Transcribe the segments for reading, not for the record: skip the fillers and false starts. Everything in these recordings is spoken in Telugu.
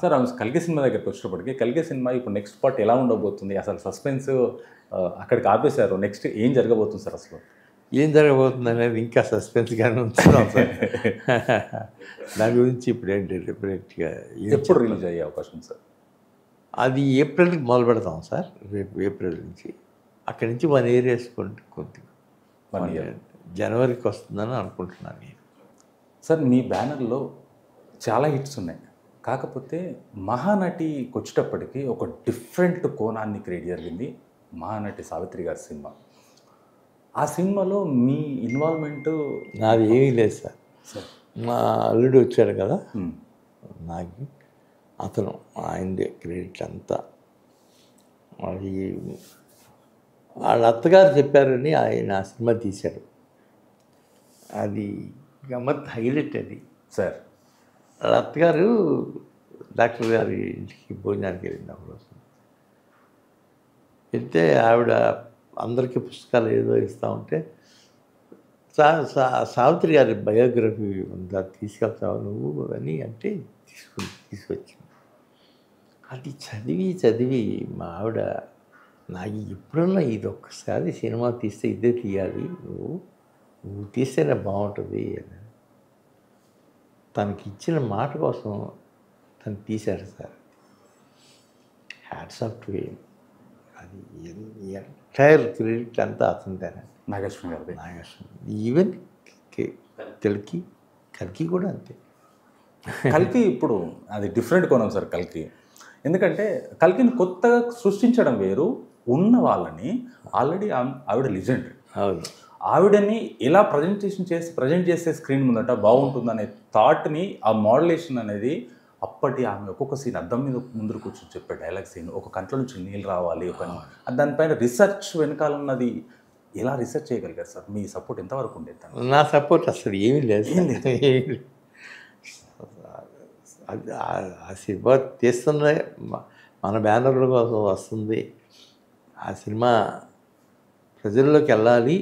సార్ కల్కి సినిమా దగ్గరికి వచ్చేటప్పటికి కల్కి సినిమా ఇప్పుడు నెక్స్ట్ పార్ట్ ఎలా ఉండబోతుంది, అసలు సస్పెన్స్ అక్కడికి ఆపేశారు, నెక్స్ట్ ఏం జరగబోతుంది సార్ అసలు? ఏం జరగబోతుంది అనేది ఇంకా సస్పెన్స్గానే ఉంటున్నాం సార్. దాని గురించి ఇప్పుడు ఏంటి డెఫినెట్గా ఎప్పుడు రిలీజ్ అయ్యే అవకాశం ఉంది సార్? అది ఏప్రిల్కి మొదలు పెడతాం సార్. రేపు ఏప్రిల్ నుంచి అక్కడి నుంచి 1 year వేసుకుంటే కొద్దిగా 1 year జనవరికి వస్తుందని అనుకుంటున్నాను నేను. సార్ మీ బ్యానర్లో చాలా హిట్స్ ఉన్నాయి, కాకపోతే మహానటికి వచ్చేటప్పటికి ఒక డిఫరెంట్ కోణాన్ని క్రియేట్ జరిగింది మహానటి సావిత్రి గారి సినిమా. ఆ సినిమాలో మీ ఇన్వాల్వ్మెంట్ నాది ఏమీ లేదు సార్. సార్ మా అల్లుడు వచ్చాడు కదా నాకు, అతను ఆయనదే క్రెడిట్ అంతా. అది వాళ్ళ అత్తగారు చెప్పారని ఆయన ఆ సినిమా తీశాడు. అది గమ్మత్ హైలైట్ అది సార్. వాళ్ళ అత్తగారు డాక్టర్ గారి ఇంటికి భోజనానికి వెళ్ళింది ఒకరోజు. వెళ్తే ఆవిడ అందరికీ పుస్తకాలు ఏదో ఇస్తూ ఉంటే సావిత్రి గారి బయోగ్రఫీ ఉందా, తీసుకెళ్తావు నువ్వు అని అంటే తీసుకొచ్చింది. అది చదివి మా ఆవిడ, నాకు ఎప్పుడన్నా ఇది ఒక్కసారి సినిమా తీస్తే ఇదే తీయాలి, నువ్వు తీస్తేనే బాగుంటుంది అని. తనకి ఇచ్చిన మాట కోసం తను తీశాడు sir. Hats off to him. అది ఎంటైర్ క్రెడిట్ అంతా అతనిదేనండి, నాగేశ్వర గారిది. ఈవెన్ కల్కి కూడా అంతే. కల్కి ఇప్పుడు అది డిఫరెంట్ కోణం సార్ కల్కి. ఎందుకంటే కల్కిని కొత్తగా సృష్టించడం వేరు, ఉన్న వాళ్ళని ఆల్రెడీ ఆవిడ లెజెండ్, అవును, ఆవిడని ఎలా ప్రజెంట్ చేస్తే స్క్రీన్ ముందట బాగుంటుందనే థాట్ని, ఆ మోడలేషన్ అనేది అప్పటి ఆమె ఒక్కొక్క సీన్ అద్దం మీద ముందు కూర్చొని చెప్పే డైలాగ్ సీన్, ఒక కంట్లో నుంచి నీళ్ళు రావాలి, దానిపైన రీసెర్చ్ వెనకాల ఉన్నది ఎలా రీసెర్చ్ చేయగలిగారు సార్? మీ సపోర్ట్ ఎంతవరకు ఉండేది? నా సపోర్ట్ అసలు ఏమీ లేదు. ఆ సినిమా తీస్తున్న మన బ్యానర్ల కోసం వస్తుంది, ఆ సినిమా ప్రజల్లోకి వెళ్ళాలి,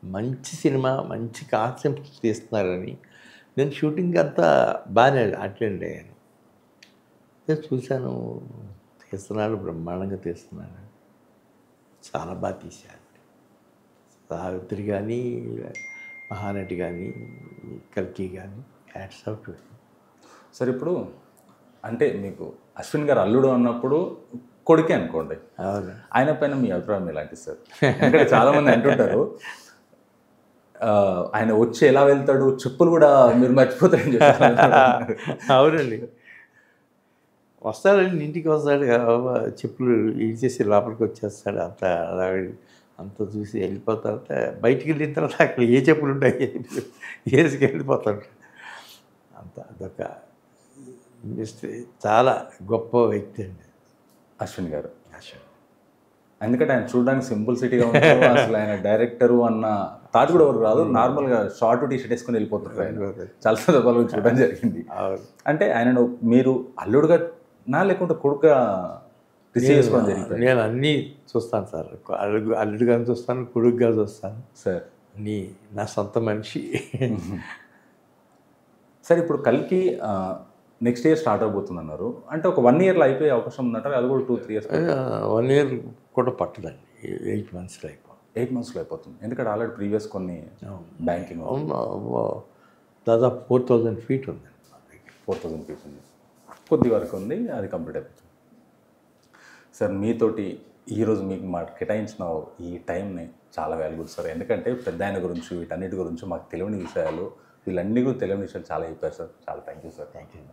మంచి సినిమా మంచి కాన్సెప్ట్ తీస్తున్నారని నేను షూటింగ్ అంతా బాగానే అటెండ్ అయ్యాను. చూశాను, తీస్తున్నాడు, బ్రహ్మాండంగా తీస్తున్నాడు, చాలా బాగా తీశాడు. సావిత్రి కానీ, మహానటి కానీ, కల్కి కానీ, hats off to him. Sir ఇప్పుడు అంటే మీకు అశ్విన్ గారు అల్లుడు అన్నప్పుడు కొడుకే అనుకోండి, ఆయన పైన మీ అభిప్రాయం ఎలాంటి సార్? ఎందుకంటే చాలామంది అంటుంటారు ఆయన వచ్చి ఎలా వెళ్తాడు, చెప్పులు కూడా మీరు మర్చిపోతారని చెప్పారు. అవునండి, వస్తాడండి, ఇంటికి వస్తాడు, చెప్పులు ఇచ్చేసి లోపలికి వచ్చేస్తాడు, అంత చూసి వెళ్ళిపోతాడు. బయటికి వెళ్ళిన తర్వాత అక్కడ ఏ చెప్పులు ఉంటాయి వేసుకు వెళ్ళిపోతాడు. అదొక చాలా గొప్ప వ్యక్తి అండి అశ్విన్ గారు. ఎందుకంటే ఆయన చూడడానికి సింపుల్ సిటీగా ఉంటారు, అసలు ఆయన డైరెక్టరు అన్న థాట్ కూడా ఎవరు రాదు, నార్మల్గా షార్ట్ టీ షర్ట్ వేసుకొని వెళ్ళిపోతారు. ఆయన చాలా సందర్భాలు చూడడం జరిగింది. అంటే ఆయనను మీరు అల్లుడుగా నా లేకుంటే కొడుకుగా రిసీవ్ చేసుకోవడం జరిగింది? నేను అన్నీ చూస్తాను సార్, అల్లుడుగా చూస్తాను, కొడుకుగా చూస్తాను సార్. నా సొంత మనిషి. సార్ ఇప్పుడు కల్కి నెక్స్ట్ ఇయర్ స్టార్ట్ అవబోతుంది అన్నారు, అంటే ఒక 1 yearలో అయిపోయే అవకాశం ఉందంటారు? అది కూడా 2-3 years? 1 year కూడా పట్టదండి, 8 monthsలో అయిపోతుంది. 8 monthsలో అయిపోతుంది, ఎందుకంటే ఆల్రెడీ ప్రీవియస్ కొన్ని బ్యాంకింగ్ దాదాపు 4000 feet ఉంది. 4000 feet ఉంది, కొద్ది వరకు ఉంది, అది కంప్లీట్ అయిపోతుంది. సార్ మీతోటి ఈరోజు మీకు మాకు కేటాయించిన ఈ టైంని చాలా వాల్యుబుల్ సార్, ఎందుకంటే పెద్ద ఆయన గురించి వీటన్నిటి గురించి మాకు తెలియని విషయాలు, వీళ్ళన్నీ కూడా తెలియని విషయాలు చాలా చెప్పారు సార్. చాలా thank you sir. Thank you.